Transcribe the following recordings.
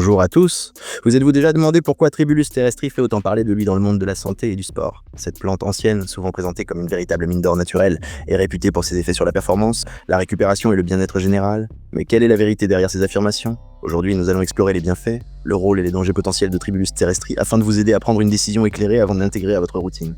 Bonjour à tous. Vous êtes-vous déjà demandé pourquoi Tribulus terrestri fait autant parler de lui dans le monde de la santé et du sport? Cette plante ancienne, souvent présentée comme une véritable mine d'or naturelle, est réputée pour ses effets sur la performance, la récupération et le bien-être général. Mais quelle est la vérité derrière ces affirmations? Aujourd'hui, nous allons explorer les bienfaits, le rôle et les dangers potentiels de Tribulus terrestri afin de vous aider à prendre une décision éclairée avant de l'intégrer à votre routine.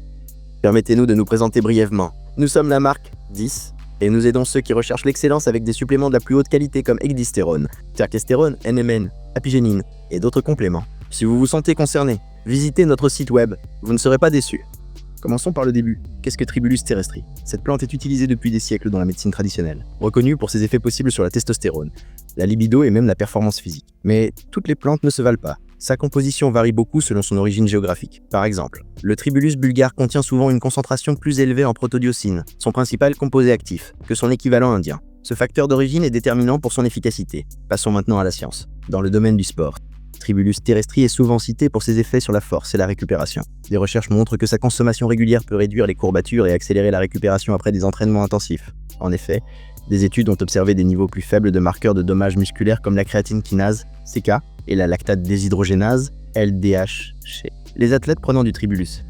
Permettez-nous de nous présenter brièvement. Nous sommes la marque 10 et nous aidons ceux qui recherchent l'excellence avec des suppléments de la plus haute qualité comme ecdystérone, terquestérone, NMN, apigénine et d'autres compléments. Si vous vous sentez concerné, visitez notre site web, vous ne serez pas déçus. Commençons par le début. Qu'est-ce que Tribulus terrestri? Cette plante est utilisée depuis des siècles dans la médecine traditionnelle, reconnue pour ses effets possibles sur la testostérone, la libido et même la performance physique. Mais toutes les plantes ne se valent pas. Sa composition varie beaucoup selon son origine géographique. Par exemple, le Tribulus bulgare contient souvent une concentration plus élevée en protodiocine, son principal composé actif, que son équivalent indien. Ce facteur d'origine est déterminant pour son efficacité. Passons maintenant à la science. Dans le domaine du sport, Tribulus terrestri est souvent cité pour ses effets sur la force et la récupération. Des recherches montrent que sa consommation régulière peut réduire les courbatures et accélérer la récupération après des entraînements intensifs. En effet, des études ont observé des niveaux plus faibles de marqueurs de dommages musculaires comme la créatine kinase, CK, et la lactate déshydrogénase, LDH, chez les athlètes prenant du Tribulus.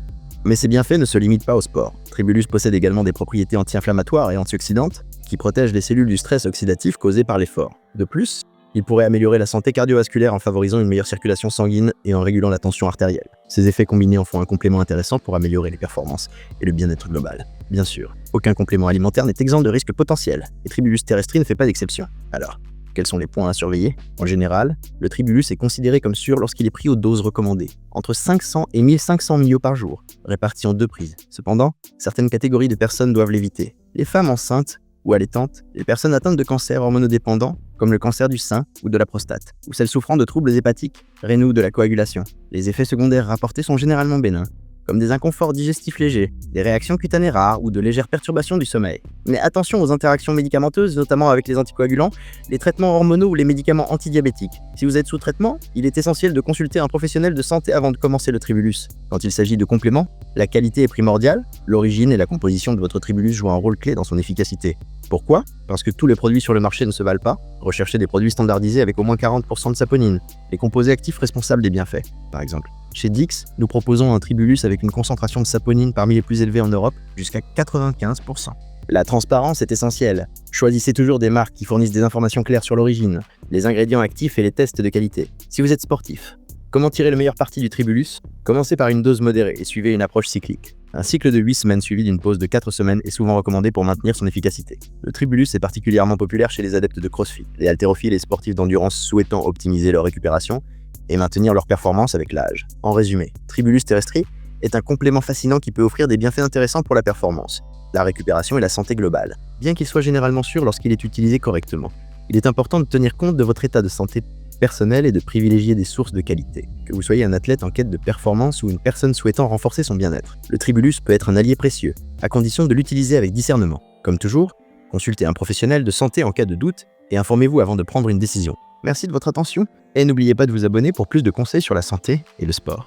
Mais ces bienfaits ne se limitent pas au sport. Tribulus possède également des propriétés anti-inflammatoires et antioxydantes qui protègent les cellules du stress oxydatif causé par l'effort. De plus, il pourrait améliorer la santé cardiovasculaire en favorisant une meilleure circulation sanguine et en régulant la tension artérielle. Ces effets combinés en font un complément intéressant pour améliorer les performances et le bien-être global. Bien sûr, aucun complément alimentaire n'est exempt de risques potentiels, et Tribulus terrestri ne fait pas d'exception. Alors, quels sont les points à surveiller? En général, le Tribulus est considéré comme sûr lorsqu'il est pris aux doses recommandées, entre 500 et 1500 ml par jour, répartis en 2 prises. Cependant, certaines catégories de personnes doivent l'éviter. Les femmes enceintes ou allaitantes, les personnes atteintes de cancers hormonodépendants, comme le cancer du sein ou de la prostate, ou celles souffrant de troubles hépatiques, rénaux ou de la coagulation. Les effets secondaires rapportés sont généralement bénins, comme des inconforts digestifs légers, des réactions cutanées rares ou de légères perturbations du sommeil. Mais attention aux interactions médicamenteuses, notamment avec les anticoagulants, les traitements hormonaux ou les médicaments antidiabétiques. Si vous êtes sous traitement, il est essentiel de consulter un professionnel de santé avant de commencer le Tribulus. Quand il s'agit de compléments, la qualité est primordiale, l'origine et la composition de votre Tribulus jouent un rôle clé dans son efficacité. Pourquoi? Parce que tous les produits sur le marché ne se valent pas. Recherchez des produits standardisés avec au moins 40% de saponine, les composés actifs responsables des bienfaits, par exemple. Chez Dix, nous proposons un Tribulus avec une concentration de saponine parmi les plus élevées en Europe, jusqu'à 95%. La transparence est essentielle. Choisissez toujours des marques qui fournissent des informations claires sur l'origine, les ingrédients actifs et les tests de qualité. Si vous êtes sportif, comment tirer le meilleur parti du Tribulus? Commencez par une dose modérée et suivez une approche cyclique. Un cycle de 8 semaines suivi d'une pause de 4 semaines est souvent recommandé pour maintenir son efficacité. Le Tribulus est particulièrement populaire chez les adeptes de CrossFit, les haltérophiles et sportifs d'endurance souhaitant optimiser leur récupération et maintenir leur performance avec l'âge. En résumé, Tribulus terrestri est un complément fascinant qui peut offrir des bienfaits intéressants pour la performance, la récupération et la santé globale, bien qu'il soit généralement sûr lorsqu'il est utilisé correctement. Il est important de tenir compte de votre état de santé personnel et de privilégier des sources de qualité. Que vous soyez un athlète en quête de performance ou une personne souhaitant renforcer son bien-être, le Tribulus peut être un allié précieux, à condition de l'utiliser avec discernement. Comme toujours, consultez un professionnel de santé en cas de doute et informez-vous avant de prendre une décision. Merci de votre attention et n'oubliez pas de vous abonner pour plus de conseils sur la santé et le sport.